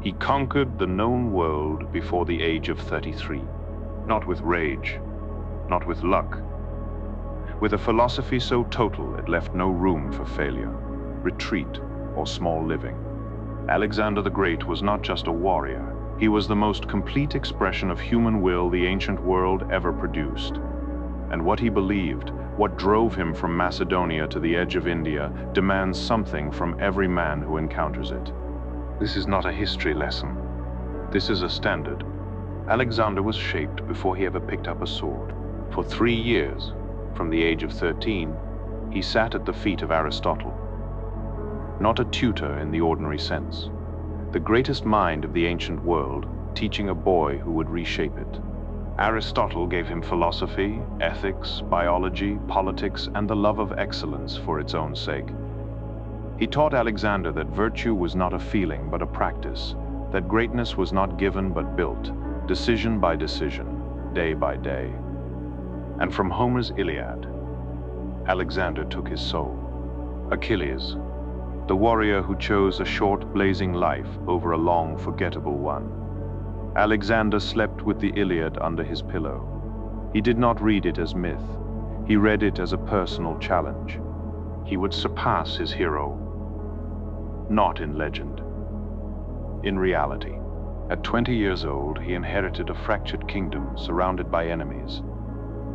He conquered the known world before the age of 33, not with rage, not with luck, with a philosophy so total it left no room for failure, retreat, or small living. Alexander the Great was not just a warrior, he was the most complete expression of human will the ancient world ever produced. And what he believed, what drove him from Macedonia to the edge of India, demands something from every man who encounters it. This is not a history lesson. This is a standard. Alexander was shaped before he ever picked up a sword. For 3 years, from the age of 13, he sat at the feet of Aristotle. Not a tutor in the ordinary sense. The greatest mind of the ancient world, teaching a boy who would reshape it. Aristotle gave him philosophy, ethics, biology, politics, and the love of excellence for its own sake. He taught Alexander that virtue was not a feeling but a practice, that greatness was not given but built, decision by decision, day by day. And from Homer's Iliad, Alexander took his soul. Achilles, the warrior who chose a short, blazing life over a long, forgettable one. Alexander slept with the Iliad under his pillow. He did not read it as myth. He read it as a personal challenge. He would surpass his hero, not in legend, in reality. At 20 years old, he inherited a fractured kingdom surrounded by enemies.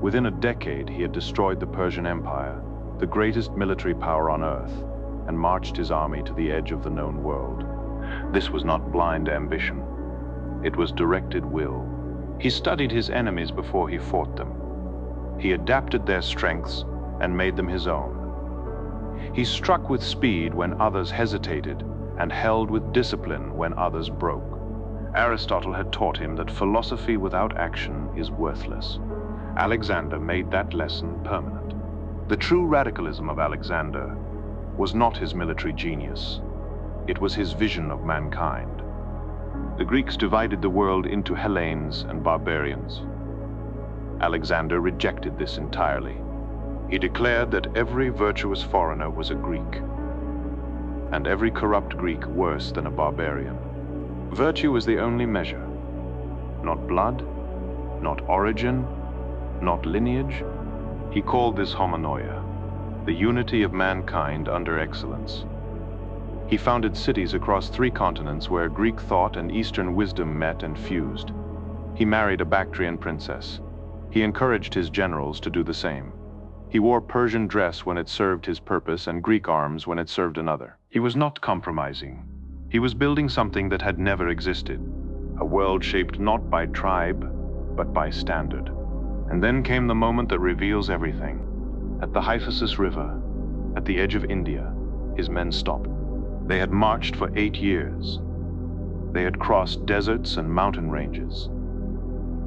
Within a decade, he had destroyed the Persian Empire, the greatest military power on earth, and marched his army to the edge of the known world. This was not blind ambition. It was directed will. He studied his enemies before he fought them. He adapted their strengths and made them his own. He struck with speed when others hesitated and held with discipline when others broke. Aristotle had taught him that philosophy without action is worthless. Alexander made that lesson permanent. The true radicalism of Alexander was not his military genius. It was his vision of mankind. The Greeks divided the world into Hellenes and barbarians. Alexander rejected this entirely. He declared that every virtuous foreigner was a Greek, and every corrupt Greek worse than a barbarian. Virtue was the only measure. Not blood, not origin, not lineage. He called this homonoia, the unity of mankind under excellence. He founded cities across 3 continents where Greek thought and Eastern wisdom met and fused. He married a Bactrian princess. He encouraged his generals to do the same. He wore Persian dress when it served his purpose and Greek arms when it served another. He was not compromising. He was building something that had never existed, a world shaped not by tribe, but by standard. And then came the moment that reveals everything. At the Hyphasis River, at the edge of India, his men stopped. They had marched for 8 years. They had crossed deserts and mountain ranges.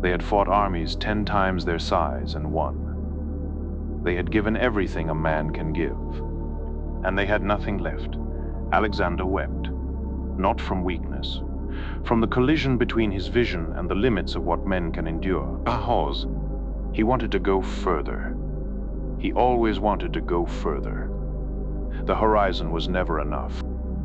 They had fought armies 10 times their size and won. They had given everything a man can give. And they had nothing left. Alexander wept, not from weakness, from the collision between his vision and the limits of what men can endure. Ahos, he wanted to go further. He always wanted to go further. The horizon was never enough.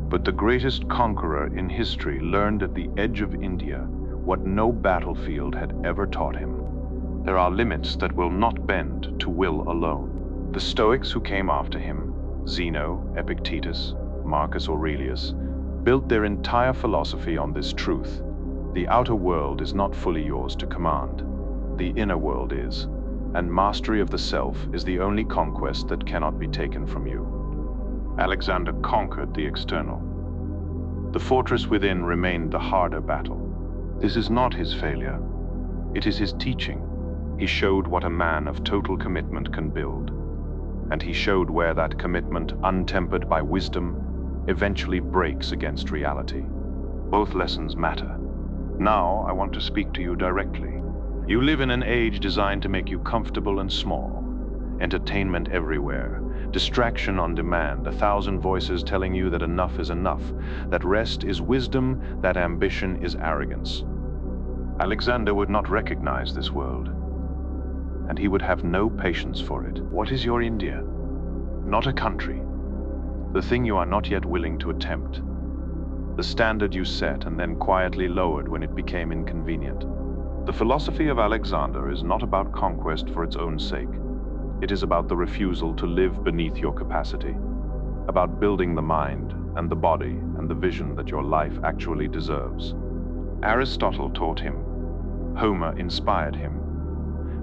But the greatest conqueror in history learned at the edge of India what no battlefield had ever taught him. There are limits that will not bend to will alone. The Stoics who came after him, Zeno, Epictetus, Marcus Aurelius, built their entire philosophy on this truth. The outer world is not fully yours to command. The inner world is, and mastery of the self is the only conquest that cannot be taken from you. Alexander conquered the external. The fortress within remained the harder battle. This is not his failure. It is his teaching. He showed what a man of total commitment can build. And he showed where that commitment, untempered by wisdom, eventually breaks against reality. Both lessons matter. Now I want to speak to you directly. You live in an age designed to make you comfortable and small. Entertainment everywhere, distraction on demand, 1,000 voices telling you that enough is enough, that rest is wisdom, that ambition is arrogance. Alexander would not recognize this world, and he would have no patience for it. What is your India? Not a country. The thing you are not yet willing to attempt. the standard you set and then quietly lowered when it became inconvenient. The philosophy of Alexander is not about conquest for its own sake. It is about the refusal to live beneath your capacity, about building the mind and the body and the vision that your life actually deserves. Aristotle taught him. Homer inspired him.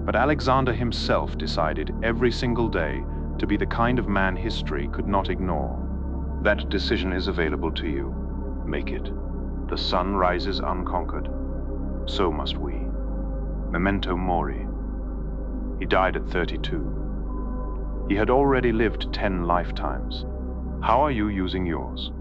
But Alexander himself decided every single day to be the kind of man history could not ignore. That decision is available to you. Make it. The sun rises unconquered. So must we. Memento mori. He died at 32. He had already lived 10 lifetimes. How are you using yours?